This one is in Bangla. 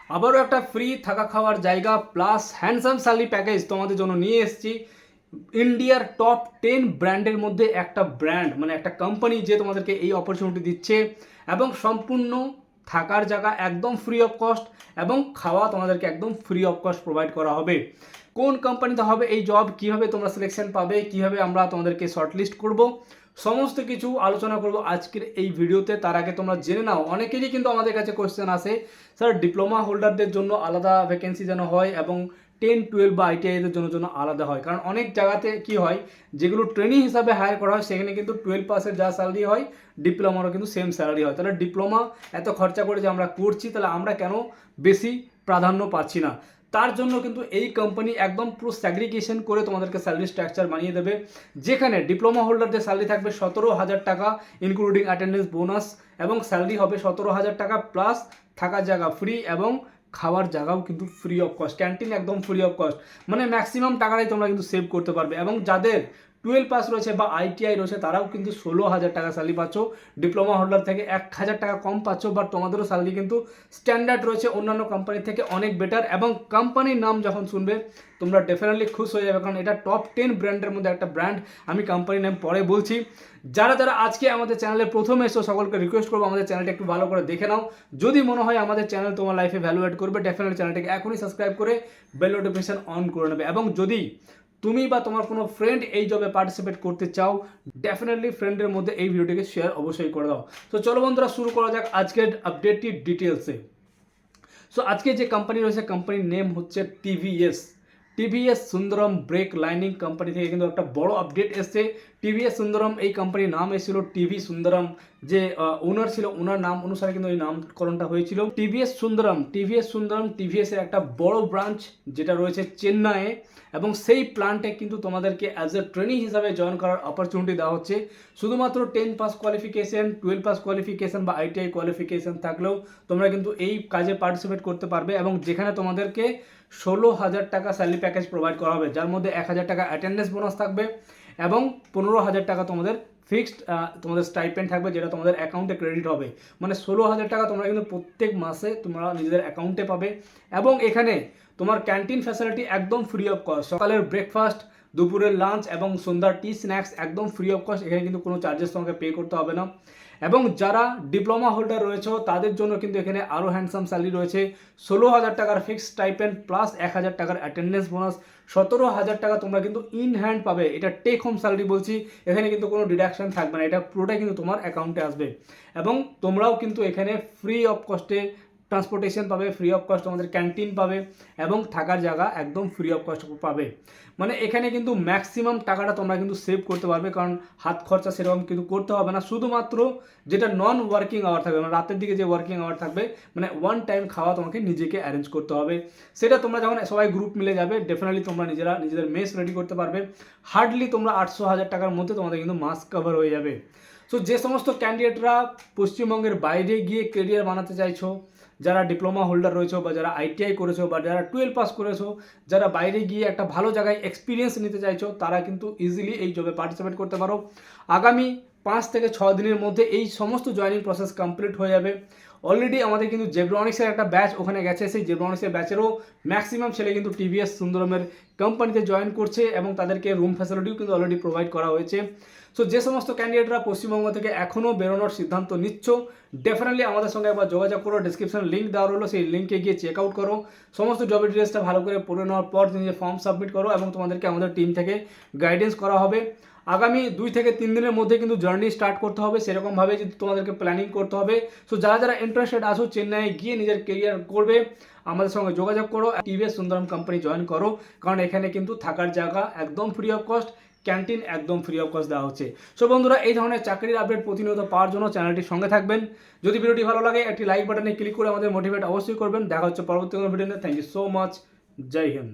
আবারও একটা ফ্রি থাকা খাওয়ার জায়গা প্লাস হ্যান্ডসাম স্যালারি প্যাকেজ তোমাদের জন্য নিয়ে এসেছি। ইন্ডিয়ার টপ 10 ব্র্যান্ডের মধ্যে একটা ব্র্যান্ড, মানে একটা কোম্পানি যে তোমাদেরকে এই অপরচুনিটি দিচ্ছে, এবং সম্পূর্ণ থাকার জায়গা একদম ফ্রি অফ কস্ট এবং খাওয়া তোমাদেরকে একদম ফ্রি অফ কস্ট প্রোভাইড করা হবে। কোন কোম্পানিতে হবে এই জব, কিভাবে তোমরা সিলেকশন পাবে, কিভাবে আমরা তোমাদেরকে শর্টলিস্ট করব, সমস্ত কিছু আলোচনা করব আজকের এই ভিডিওতে। তার আগে তোমরা জেনে নাও, অনেকেরই কিন্তু আমাদের কাছে কোয়েশ্চেন আসে, স্যার ডিপ্লোমা হোল্ডারদের জন্য আলাদা ভ্যাকেন্সি যেন হয় এবং 10-12 বা আইটিআইদের জন্য আলাদা হয়। কারণ অনেক জায়গাতে কি হয়, যেগুলো ট্রেনিং হিসাবে হায়ার করা হয় সেখানে কিন্তু 12 পাসের যা স্যালারি হয় ডিপ্লোমারও কিন্তু সেম স্যালারি হয়। তাহলে ডিপ্লোমা এত খরচা করে যে আমরা করছি, তাহলে আমরা কেন বেশি প্রাধান্য পাচ্ছি না? তার জন্য কিন্তু এই কোম্পানি একদম পুরো স্যাগ্রিগেশন করে তোমাদেরকে স্যালারি স্ট্রাকচার বানিয়ে দেবে, যেখানে ডিপ্লোমা হোল্ডারদের স্যালারি থাকবে 17,000 টাকা ইনক্লুডিং অ্যাটেন্ডেন্স বোনাস, এবং স্যালারি হবে 17,000 টাকা প্লাস থাকার জায়গা ফ্রি এবং খাওয়ার জায়গাও কিন্তু ফ্রি অফ কস্ট, ক্যান্টিন একদম ফ্রি অফ কস্ট। মানে ম্যাক্সিমাম টাকাটাই তোমরা কিন্তু সেভ করতে পারবে। এবং যাদের 12 পাস রয়েছে বা আইটিআই রয়েছে তারাও কিন্তু 16,000 টাকা স্যালারি পাচ্ছ, ডিপ্লোমা হোল্ডার থেকে 1,000 টাকা কম পাচ্ছ, বাট তোমাদেরও স্যালারি কিন্তু স্ট্যান্ডার্ড রয়েছে অন্যান্য কোম্পানি থেকে অনেক বেটার। এবং কোম্পানির নাম যখন শুনবে তোমরা ডেফিনেটলি খুশ হয়ে যাবে, কারণ এটা টপ 10 ব্র্যান্ডের মধ্যে একটা ব্র্যান্ড। আমি কোম্পানির নাম পরে বলছি। যারা যারা আজকে আমাদের চ্যানেলে প্রথমে এসো সকলকে রিকোয়েস্ট করবো আমাদের চ্যানেলটা একটু ভালো করে দেখে নাও। যদি মনে হয় আমাদের চ্যানেল তোমার লাইফে ভ্যালু অ্যাড করবে, ডেফিনেটলি চ্যানেলটাকে এখনই সাবস্ক্রাইব করে বেল নোটিফিকেশন অন করে নেবে। এবং যদি তুমি বা তোমার কোনো ফ্রেন্ড এই জবে পার্টিসিপেট করতে চাও, ডেফিনেটলি ফ্রেন্ডের মধ্যে এই ভিডিওটিকে শেয়ার অবশ্যই করে দাও। তো চলো বন্ধুরা, শুরু করা যাক আজকের আপডেটটি ডিটেলসে। সো আজকে যে কোম্পানি রয়েছে, কোম্পানির নেম হচ্ছে TVS Sundaram brake lining company থেকে কিন্তু একটা বড় আপডেট এসছে। টিভিএস সুন্দরম এই কোম্পানির নাম এসেছিল টিভি সুন্দরম, যে ওনার ছিল ওনার নাম অনুসারে কিন্তু এই নামকরণটা হয়েছিল টিভিএস সুন্দরম। টিভিএস এর একটা বড় ব্রাঞ্চ যেটা রয়েছে চেন্নাইয়ে, এবং সেই প্ল্যান্টে কিন্তু তোমাদেরকে অ্যাজ এ ট্রেনিং হিসাবে জয়েন করার অপরচুনিটি দেওয়া হচ্ছে। শুধুমাত্র 10 পাস কোয়ালিফিকেশন, 12 পাস কোয়ালিফিকেশন বা আইটিআই কোয়ালিফিকেশন থাকলেও তোমরা কিন্তু এই কাজে পার্টিসিপেট করতে পারবে, এবং যেখানে তোমাদেরকে 16,000 টাকা স্যালারি প্যাকেজ প্রোভাইড করা হবে, যার মধ্যে 1,000 টাকা অ্যাটেন্ডেন্স বোনাস থাকবে এবং 15,000 টাকা তোমাদের ফিক্সড তোমাদের স্টাইপেন্ড থাকবে, যেটা তোমাদের অ্যাকাউন্টে ক্রেডিট হবে। মানে 16,000 টাকা তোমরা কিন্তু প্রত্যেক মাসে তোমরা নিজেদের অ্যাকাউন্টে পাবে। এবং এখানে তোমার ক্যান্টিন ফ্যাসিলিটি একদম ফ্রি অফ কস্ট, সকালের ব্রেকফাস্ট, দুপুরের লাঞ্চ এবং সন্ধ্যার টি স্ন্যাক্স একদম ফ্রি অফ কস্ট, এখানে কিন্তু কোনো চার্জেস তোমাকে পে করতে হবে না। এবং যারা ডিপ্লোমা হোল্ডার রয়েছে তাদের জন্য কিন্তু এখানে আরও হ্যান্ডসাম স্যালারি রয়েছে। 16,000 টাকার ফিক্সড স্টাইপেন্ড প্লাস 1,000 টাকার অ্যাটেন্ডেন্স বোনাস, 17,000 টাকা তোমরা কিন্তু ইন হ্যান্ড পাবে। এটা টেক হোম স্যালারি বলছি, এখানে কিন্তু কোনো ডিডাকশন থাকবে না, এটা পুরোটাই কিন্তু তোমার অ্যাকাউন্টে আসবে। এবং তোমরাও কিন্তু এখানে ফ্রি অফ কস্টে ট্রান্সপোর্টেশন পাবে, ফ্রি অফ কস্ট তোমাদের ক্যান্টিন পাবে এবং থাকার জায়গা একদম ফ্রি অফ কস্ট পাবে। মানে এখানে কিন্তু ম্যাক্সিমাম টাকাটা তোমরা কিন্তু সেভ করতে পারবে, কারণ হাত খরচা সেরকম কিন্তু করতে হবে না। শুধুমাত্র যেটা নন ওয়ার্কিং আওয়ার থাকবে, মানে রাতের দিকে যে ওয়ার্কিং আওয়ার থাকবে, মানে ওয়ান টাইম খাওয়া তোমাকে নিজেকে অ্যারেঞ্জ করতে হবে। সেটা তোমরা যখন সবাই গ্রুপ মিলে যাবে ডেফিনেটলি তোমরা নিজেদের মেস রেডি করতে পারবে। হার্ডলি তোমরা 800,000 টাকার মধ্যে তোমাদের কিন্তু মাস কভার হয়ে যাবে। সো যে সমস্ত ক্যান্ডিডেটরা পশ্চিমবঙ্গের বাইরে গিয়ে কেরিয়ার বানাতে চাইছো, যারা ডিপ্লোমা হোল্ডার রয়েছে বা যারা আইটিআই করেছো বা যারা 12 পাস করেছো, যারা বাইরে গিয়ে একটা ভালো জায়গায় এক্সপিরিয়েন্স নিতে চাইছো, তারা কিন্তু ইজিলি এই জবে পার্টিসিপেট করতে পারো। আগামী 5 থেকে 6 দিনের মধ্যে এই সমস্ত জয়েনিং প্রসেস কমপ্লিট হয়ে যাবে। অলরেডি আমাদের কিন্তু জেব্রনিক্সের একটা ব্যাচ ওখানে গেছে, সেই জেব্রনিক্সের ব্যাচেরও ম্যাক্সিমাম ছেলে কিন্তু টিভিএস সুন্দরমের কোম্পানিতে জয়েন করছে এবং তাদেরকে রুম ফ্যাসিলিটিও কিন্তু অলরেডি প্রোভাইড করা হয়েছে। সো যে সমস্ত ক্যান্ডিডেটরা পশ্চিমবঙ্গ থেকে এখনও বেরোনোর সিদ্ধান্ত নিচ্ছ, ডেফিনেটলি আমাদের সঙ্গে একবার যোগাযোগ করো। ডিসক্রিপশনে লিঙ্ক দেওয়া রইলো, সেই লিঙ্কে গিয়ে চেক আউট করো, সমস্ত জবের ডিটেলসটা ভালো করে পড়ে নেওয়ার পর নিজের ফর্ম সাবমিট করো এবং তোমাদেরকে আমাদের টিম থেকে গাইডেন্স করা হবে। আগামী 2 থেকে 3 দিনের মধ্যে কিন্তু জার্নি স্টার্ট করতে হবে, সেরকমভাবে যদি তোমাদেরকে প্ল্যানিং করতে হবে। সো যারা যারা ইন্টারেস্টেড আছো চেন্নাই গিয়ে নিজের কেরিয়ার করবে, আমাদের সঙ্গে যোগাযোগ করো, টিভিএস সুন্দরম কোম্পানি জয়েন করো, কারণ এখানে কিন্তু থাকার জায়গা একদম ফ্রি অফ কস্ট, ক্যান্টিন একদম ফ্রি অফ কস্ট দেওয়া হচ্ছে। সো বন্ধুরা, এই ধরনের চাকরির আপডেট প্রতিনিয়ত পাওয়ার জন্য চ্যানেলটির সঙ্গে থাকবেন। যদি ভিডিওটি ভালো লাগে একটি লাইক বাটনে ক্লিক করে আমাদের মোটিভেট অবশ্যই করবেন। দেখা হচ্ছে পরবর্তী কোনো ভিডিওতে। Thank you so much. জয় হিন্দ।